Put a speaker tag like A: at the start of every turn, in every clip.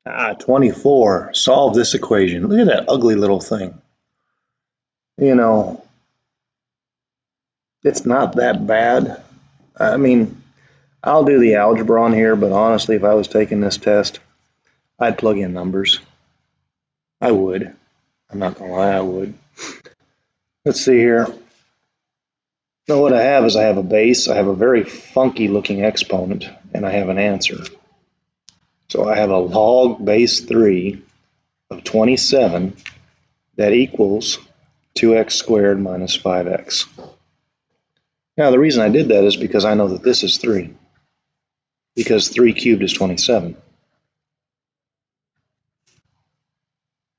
A: 24. Solve this equation. Look at that ugly little thing. You know, it's not that bad. I mean, I'll do the algebra on here, but honestly, if I was taking this test, I'd plug in numbers. I would. I'm not gonna lie, I would. Let's see here. So what I have is I have a base, I have a very funky looking exponent, and I have an answer. So I have a log base 3 of 27 that equals 2x squared minus 5x. Now the reason I did that is because I know that this is 3, because 3 cubed is 27.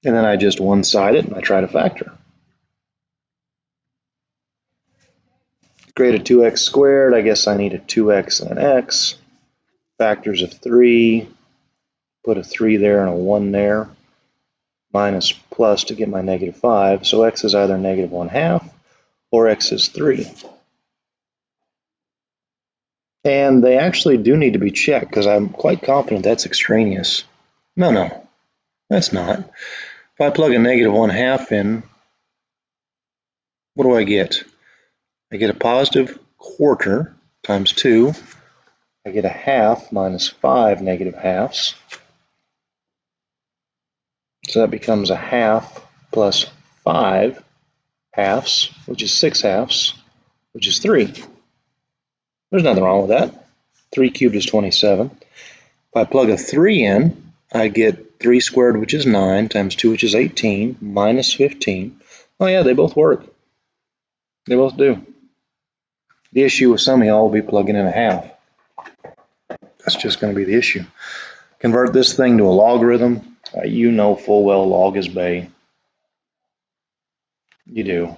A: And then I just one-side it and I try to factor. Create a 2x squared, I guess I need a 2x and an x. Factors of 3, put a 3 there and a 1 there. Minus plus to get my negative 5. So x is either negative 1/2 or x is 3. And they actually do need to be checked because I'm quite confident that's extraneous. No, that's not. If I plug a negative 1/2 in, what do I get? I get a positive quarter times 2. I get a half minus 5 negative halves. So that becomes a half plus 5 halves, which is 6 halves, which is 3. There's nothing wrong with that. 3 cubed is 27. If I plug a 3 in, I get 3 squared, which is 9, times 2, which is 18, minus 15. Oh yeah, they both work. They both do. The issue with some of y'all will be plugging in a half. That's just going to be the issue. Convert this thing to a logarithm. You know full well log is bay. You do.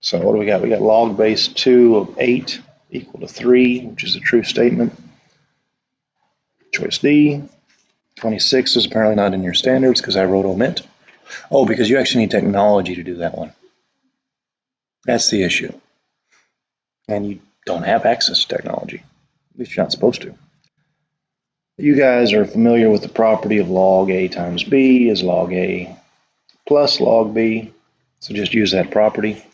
A: So what do we got? We got log base 2 of 8 equal to 3, which is a true statement. Choice D. 26 is apparently not in your standards because I wrote omit. Oh, because you actually need technology to do that one. That's the issue. And you don't have access to technology. At least you're not supposed to. You guys are familiar with the property of log A times B is log A plus log B. So just use that property.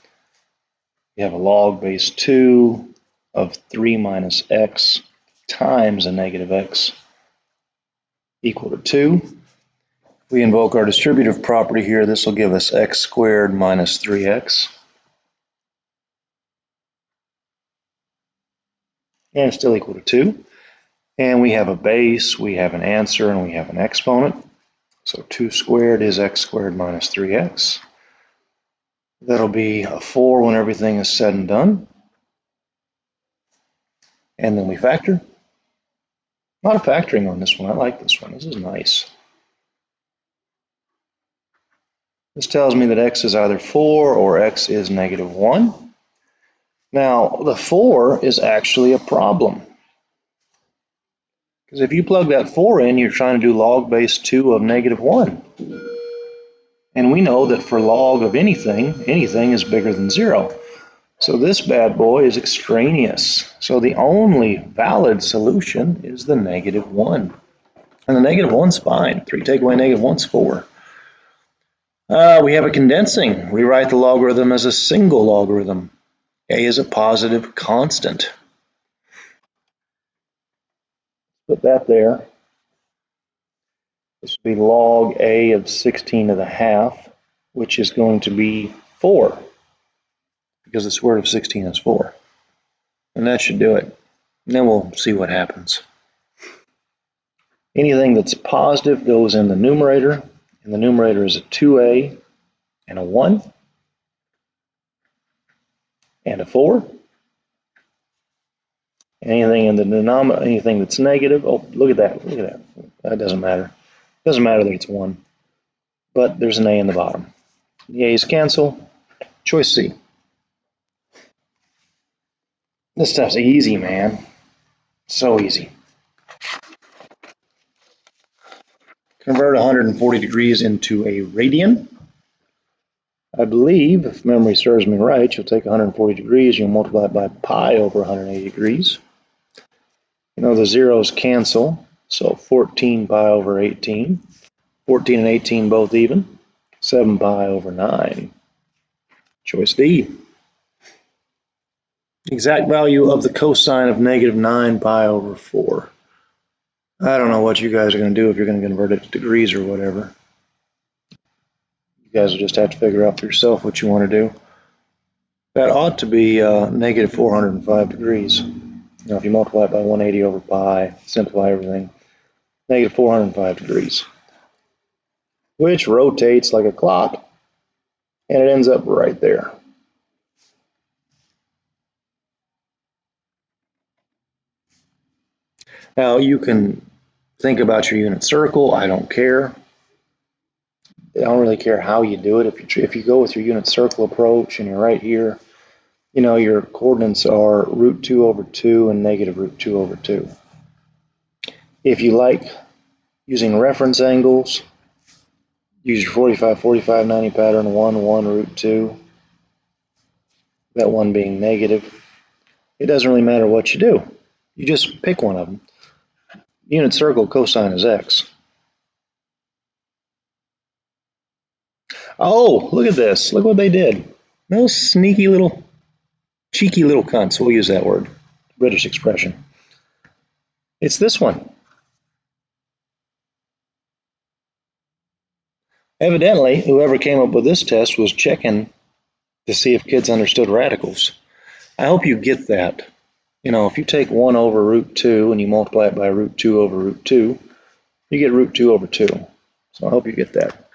A: You have a log base 2 of 3 minus x times a negative x equal to 2. We invoke our distributive property here. This will give us x squared minus 3x. And it's still equal to 2. And we have a base, we have an answer, and we have an exponent. So 2 squared is x squared minus 3x. That'll be a 4 when everything is said and done. And then we factor. A lot of factoring on this one. I like this one. This is nice. This tells me that x is either 4 or x is negative 1. Now, the 4 is actually a problem. Because if you plug that 4 in, you're trying to do log base 2 of negative 1. And we know that for log of anything, anything is bigger than 0. So this bad boy is extraneous. So the only valid solution is the negative 1. And the negative 1's fine. 3 take away negative 1's 4. We have a condensing. Rewrite the logarithm as a single logarithm. A is a positive constant. Put that there. This will be log A of 16 to the half, which is going to be 4, because the square root of 16 is 4. And that should do it. And then we'll see what happens. Anything that's positive goes in the numerator, and the numerator is a 2a and a 1 and a 4. Anything in the denominator, anything that's negative, oh, look at that, look at that. That doesn't matter. It doesn't matter that it's 1, but there's an a in the bottom. The a's cancel. Choice C. This stuff's easy, man. So easy. Convert 140 degrees into a radian. I believe, if memory serves me right, you'll take 140 degrees, you'll multiply it by pi over 180 degrees. You know, the zeros cancel. So 14 pi over 18. 14 and 18 both even. 7 pi over 9. Choice D. Exact value of the cosine of negative 9 pi over 4. I don't know what you guys are going to do if you're going to convert it to degrees or whatever. You guys will just have to figure out for yourself what you want to do. That ought to be negative 405 degrees. Now, if you multiply it by 180 over pi, simplify everything, negative 405 degrees, which rotates like a clock, and it ends up right there. Now, you can think about your unit circle. I don't care. I don't really care how you do it. If you go with your unit circle approach and you're right here, you know, your coordinates are root 2 over 2 and negative root 2 over 2. If you like using reference angles, use your 45, 45, 90 pattern, 1, 1, root 2, that one being negative. It doesn't really matter what you do. You just pick one of them. Unit circle cosine is x. Oh, look at this. Look what they did. Those sneaky little, cheeky little cunts. We'll use that word. British expression. It's this one. Evidently, whoever came up with this test was checking to see if kids understood radicals. I hope you get that. You know, if you take 1 over root 2 and you multiply it by root 2 over root 2, you get root 2 over 2. So I hope you get that.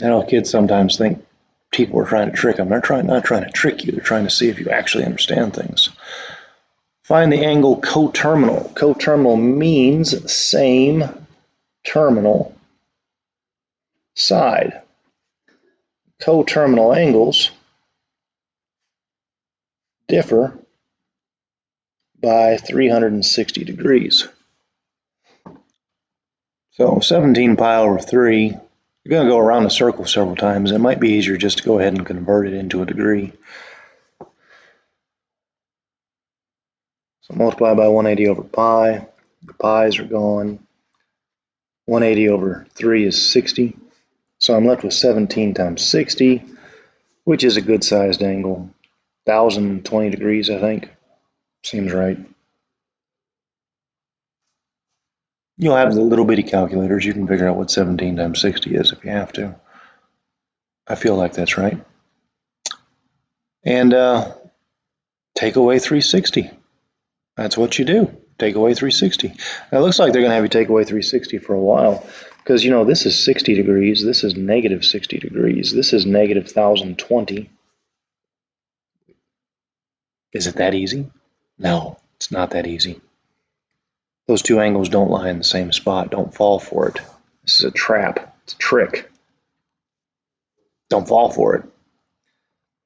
A: I know kids sometimes think people are trying to trick them. They're not trying to trick you. They're trying to see if you actually understand things. Find the angle coterminal. Coterminal means same terminal side. Coterminal angles differ by 360 degrees. So 17 pi over 3, you're going to go around the circle several times. It might be easier just to go ahead and convert it into a degree. So multiply by 180 over pi. The pi's are gone. 180 over 3 is 60. So I'm left with 17 times 60, which is a good sized angle. 1020 degrees, I think. Seems right. You'll have the little bitty calculators. You can figure out what 17 times 60 is if you have to. I feel like that's right. And take away 360. That's what you do. Take away 360. Now, it looks like they're going to have you take away 360 for a while because, you know, this is 60 degrees. This is negative 60 degrees. This is negative 1020. Is it that easy? No, it's not that easy. Those two angles don't lie in the same spot. Don't fall for it. This is a trap. It's a trick. Don't fall for it.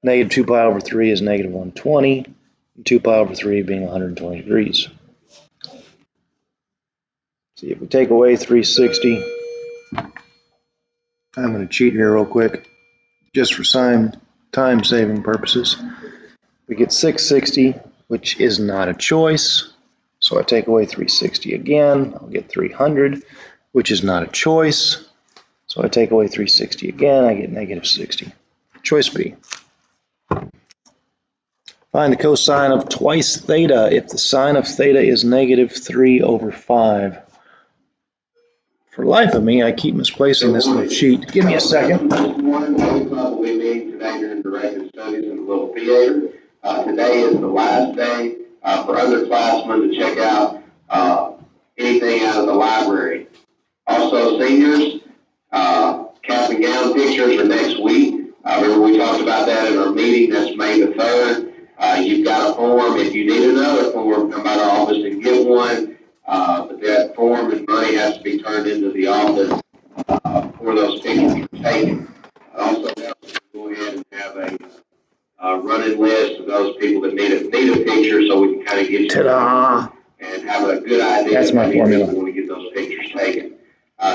A: Negative 2 pi over 3 is negative 120. 2 pi over 3 being 120 degrees. See, if we take away 360, I'm going to cheat here real quick, just for time-saving purposes. We get 660, which is not a choice. So I take away 360 again. I'll get 300, which is not a choice. So I take away 360 again. I get negative 60. Choice B. Find the cosine of twice theta if the sine of theta is negative 3 over 5. For the life of me, I keep misplacing this little sheet. Give me a second.
B: Today is the last day for underclassmen to check out anything out of the library. Also, seniors, cap and gown pictures are next week. Remember we talked about that in our meeting. That's May the 3rd. You've got a form. If you need another form, come by the office and get one. But that form and money has to be turned into the office for those pictures are taken. Also, go ahead and have a running list of those people that need a picture, so we can kind of get you and have a good idea.
A: That's my formula.
B: Want to get those pictures taken.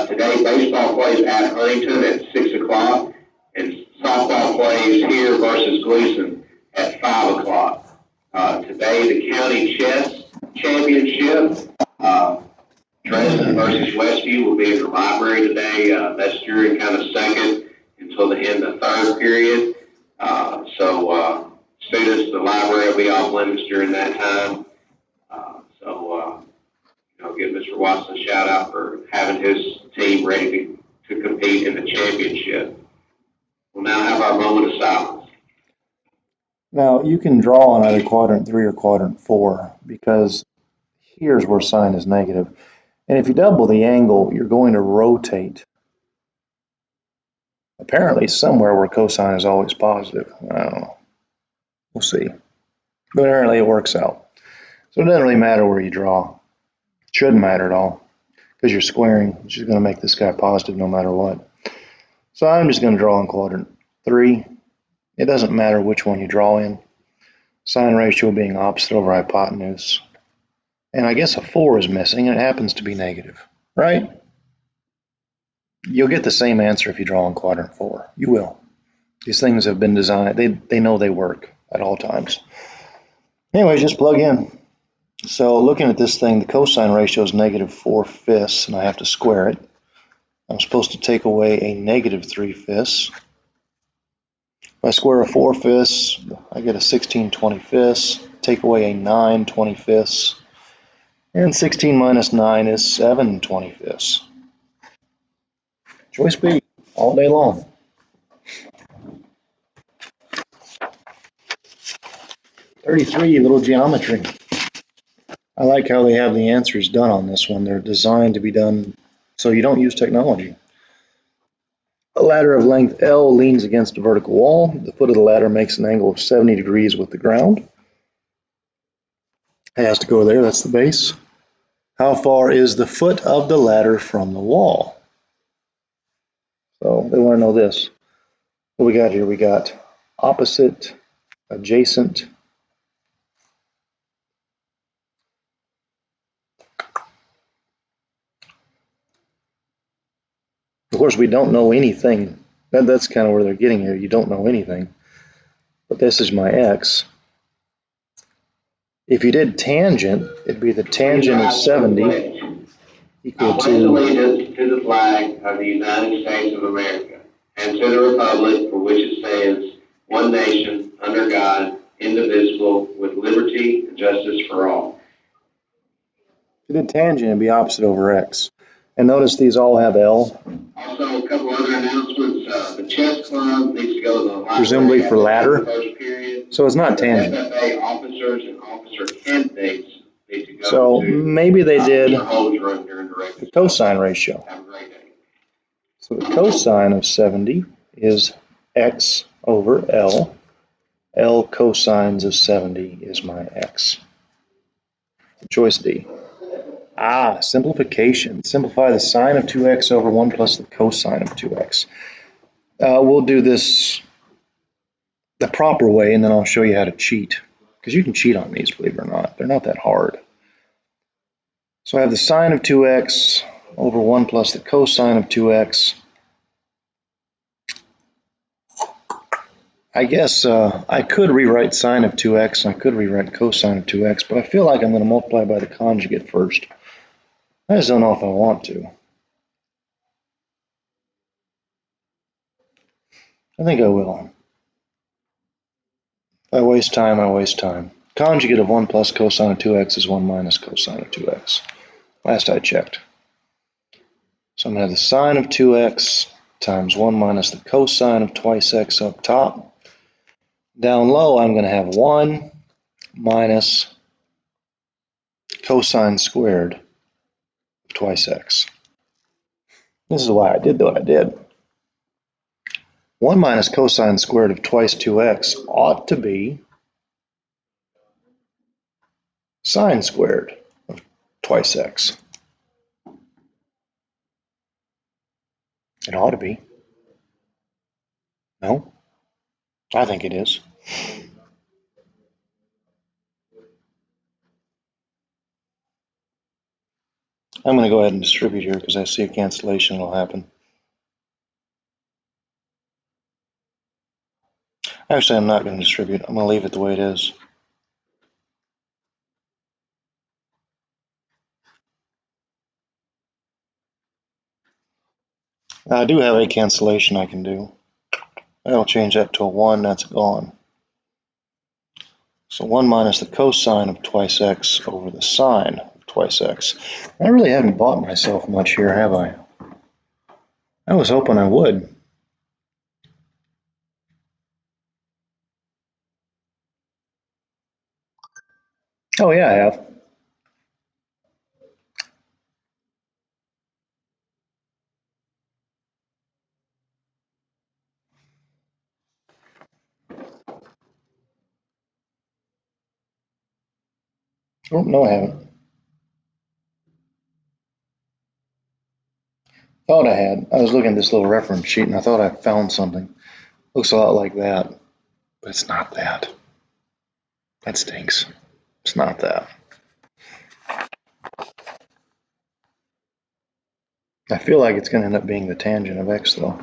B: Today, baseball plays at Huntington at 6 o'clock, and softball plays here versus Gleason at 5 o'clock. Today, the county chess championship. Dresden versus Westview will be in the library today. That's during kind of second until the end of third period. Students, the library will be off limits during that time. Give Mr. Watson a shout out for having his team ready to compete in the championship. We'll now have our moment of silence.
A: Now, you can draw on either quadrant 3 or quadrant 4 because here's where sine is negative. And if you double the angle, you're going to rotate. Apparently somewhere where cosine is always positive. I don't know. We'll see. But apparently it works out. So it doesn't really matter where you draw. It shouldn't matter at all because you're squaring, which is going to make this guy positive no matter what. So I'm just going to draw in quadrant 3. It doesn't matter which one you draw in. Sine ratio being opposite over hypotenuse. And I guess a 4 is missing, and it happens to be negative, right? You'll get the same answer if you draw in quadrant 4. You will. These things have been designed, they know they work at all times. Anyways, just plug in. So looking at this thing, the cosine ratio is negative 4/5, and I have to square it. I'm supposed to take away a negative 3/5. If I square a 4/5, I get a 16/25. Take away a 9/25. And 16 minus 9 is 7/25. Choice B, all day long. 33, little geometry. I like how they have the answers done on this one. They're designed to be done so you don't use technology. A ladder of length L leans against a vertical wall. The foot of the ladder makes an angle of 70 degrees with the ground. It has to go there, that's the base. How far is the foot of the ladder from the wall? So they want to know this. What we got here? We got opposite, adjacent. Of course, we don't know anything. That's kind of where they're getting here. You don't know anything. But this is my x. If you did tangent, it'd be the tangent of 70 equal
B: pledge
A: to
B: allegiance to the flag of the United States of America and to the republic for which it stands, one nation, under God, indivisible, with liberty and justice for all.
A: if you did tangent, it'd be opposite over x. And notice these all have L.
B: Also, a couple other announcements. The chess club needs to go to the library.
A: Presumably for ladder.
B: First period.
A: So it's not tangent.
B: FFA officers and officer candidates need to go
A: So
B: to
A: maybe they did
B: the Holmes room during
A: the cosine ratio.
B: Have a great day.
A: So the cosine of 70 is x over L. L cosines of 70 is my x. Choice D. Simplification. Simplify the sine of 2x over 1 plus the cosine of 2x. We'll do this the proper way, and then I'll show you how to cheat. Because you can cheat on these, believe it or not. They're not that hard. So I have the sine of 2x over 1 plus the cosine of 2x. I guess I could rewrite sine of 2x, and I could rewrite cosine of 2x, but I feel like I'm going to multiply by the conjugate first. I just don't know if I want to. I think I will. If I waste time, I waste time. Conjugate of 1 plus cosine of 2x is 1 minus cosine of 2x. Last I checked. So I'm going to have the sine of 2x times 1 minus the cosine of twice x up top. Down low, I'm going to have 1 minus cosine squared of twice x. This is why I did what I did. 1 minus cosine squared of twice 2x ought to be sine squared of twice x. It ought to be. No? I think it is. I'm going to go ahead and distribute here because I see a cancellation will happen. Actually, I'm not going to distribute. I'm going to leave it the way it is. Now, I do have a cancellation I can do. I'll change that to a 1, that's gone. So 1 minus the cosine of twice x over the sine of twice x. I really haven't bought myself much here, have I? I was hoping I would. Oh yeah, I have. Oh, no, I haven't. Thought I had. I was looking at this little reference sheet and I thought I found something. Looks a lot like that, but it's not that. That stinks. It's not that. I feel like it's going to end up being the tangent of x, though.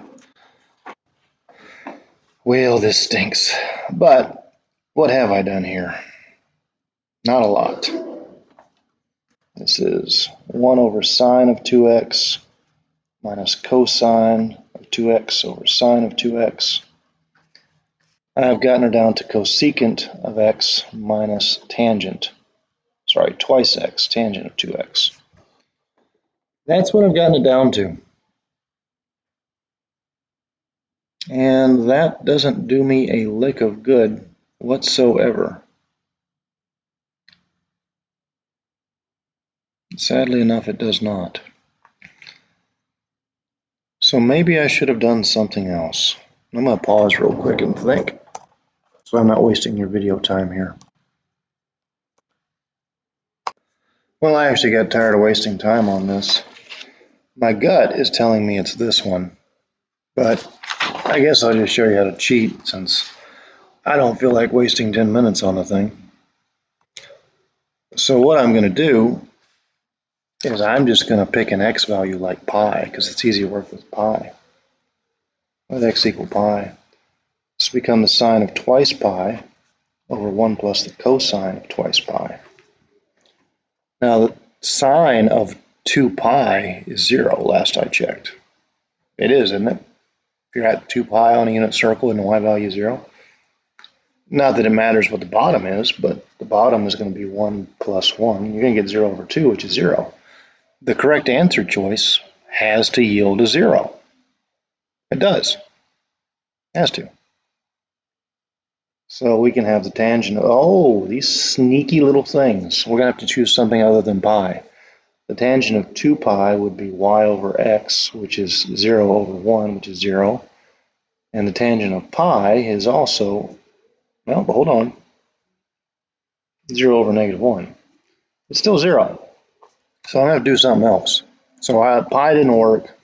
A: Well, this stinks. But what have I done here? Not a lot. This is 1 over sine of 2x minus cosine of 2x over sine of 2x. I've gotten it down to cosecant of x minus tangent. Sorry, twice x, tangent of 2x. That's what I've gotten it down to. And that doesn't do me a lick of good whatsoever. Sadly enough, it does not. So maybe I should have done something else. I'm going to pause real quick and think, so I'm not wasting your video time here. Well, I actually got tired of wasting time on this. My gut is telling me it's this one, but I guess I'll just show you how to cheat since I don't feel like wasting 10 minutes on the thing. So what I'm going to do is I'm just going to pick an x value like pi because it's easy to work with pi. Let x equal pi. This will become the sine of twice pi over 1 plus the cosine of twice pi. Now the sine of 2 pi is 0 last I checked. It is, isn't it? If you're at 2 pi on a unit circle and the y value is 0. Not that it matters what the bottom is, but the bottom is going to be 1 plus 1. You're going to get 0 over 2, which is 0. The correct answer choice has to yield a 0. It does. It has to. So we can have the tangent of, oh, these sneaky little things. We're going to have to choose something other than pi. The tangent of 2 pi would be y over x, which is 0 over 1, which is 0. And the tangent of pi is also, well, hold on, 0 over negative 1. It's still 0. So I'm going to do something else. So pi didn't work.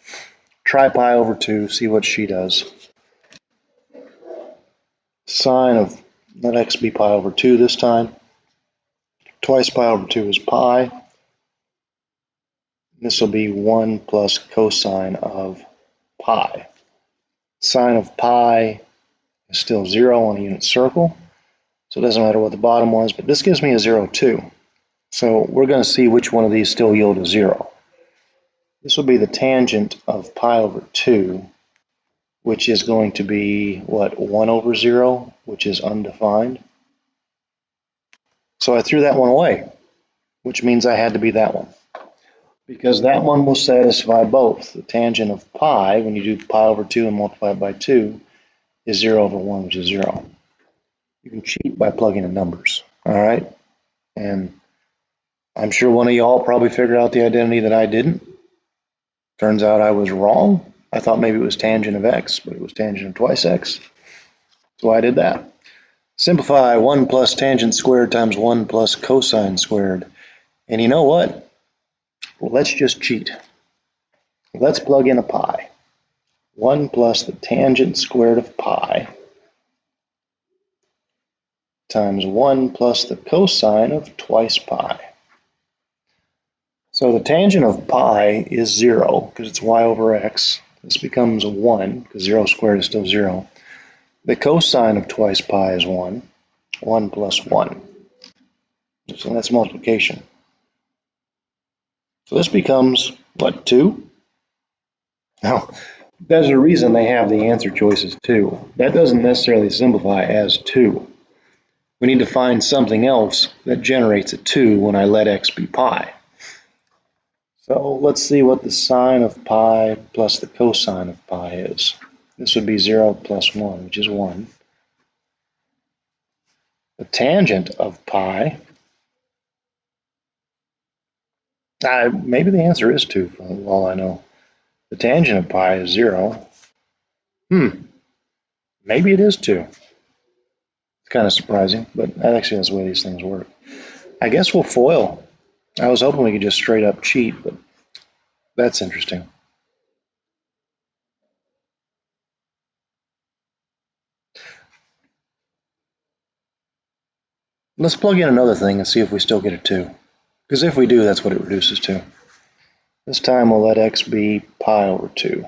A: Try pi over 2, see what she does. Sine of, let x be pi over 2 this time. Twice pi over 2 is pi. This will be 1 plus cosine of pi. Sine of pi is still 0 on a unit circle. So it doesn't matter what the bottom was, but this gives me a 0 too. So we're going to see which one of these still yield a 0. This will be the tangent of pi over 2, which is going to be, what, 1 over 0, which is undefined. So I threw that one away, which means I had to be that one. Because that one will satisfy both. The tangent of pi, when you do pi over 2 and multiply it by 2, is 0 over 1, which is 0. You can cheat by plugging in numbers, all right? And I'm sure one of y'all probably figured out the identity that I didn't. Turns out I was wrong. I thought maybe it was tangent of x, but it was tangent of twice x. So I did that. Simplify 1 plus tangent squared times 1 plus cosine squared. And you know what? Let's just cheat. Let's plug in a pi. 1 plus the tangent squared of pi times 1 plus the cosine of twice pi. So the tangent of pi is 0 because it's y over x. This becomes a 1 because 0 squared is still 0. The cosine of twice pi is 1. 1 plus 1. So that's multiplication. So this becomes, what, 2? Now, There's a reason they have the answer choices 2. That doesn't necessarily simplify as 2. We need to find something else that generates a 2 when I let x be pi. So let's see what the sine of pi plus the cosine of pi is. This would be 0 plus 1, which is 1. The tangent of pi, maybe the answer is 2, for all I know. The tangent of pi is 0. Maybe it is 2. It's kind of surprising, but actually that's the way these things work. I guess we'll FOIL. I was hoping we could just straight up cheat, but that's interesting. Let's plug in another thing and see if we still get a 2. Because if we do, that's what it reduces to. This time we'll let x be pi over 2.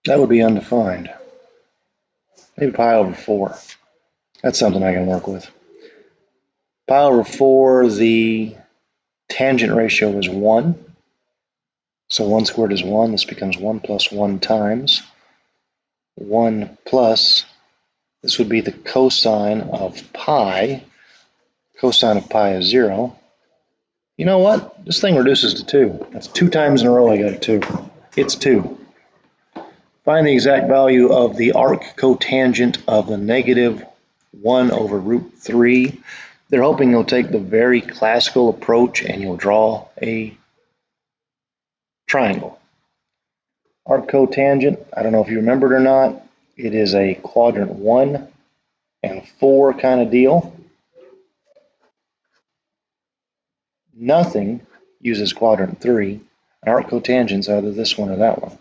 A: That would be undefined. Maybe pi over 4. That's something I can work with. Pi over 4, the tangent ratio is 1. So 1 squared is 1. This becomes 1 plus 1 times 1 plus, this would be the cosine of pi. Cosine of pi is 0. You know what? This thing reduces to 2. That's 2 times in a row I got a 2. It's 2. Find the exact value of the arc cotangent of the negative 1 over root 3. They're hoping you'll take the very classical approach and you'll draw a triangle. Arc cotangent, I don't know if you remember it or not, it is a quadrant 1 and 4 kind of deal. Nothing uses quadrant 3. Arc cotangents are either this one or that one.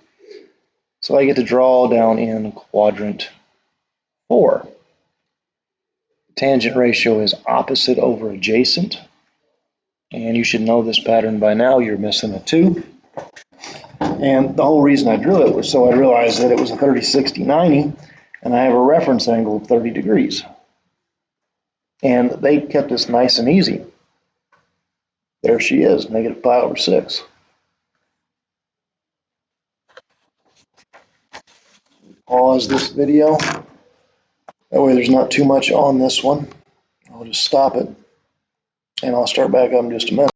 A: So I get to draw down in quadrant 4. Tangent ratio is opposite over adjacent. And you should know this pattern by now. You're missing a 2. And the whole reason I drew it was so I realized that it was a 30, 60, 90, and I have a reference angle of 30 degrees. And they kept this nice and easy. There she is, negative pi over 6. Pause this video. That way there's not too much on this one. I'll just stop it, and I'll start back up in just a minute.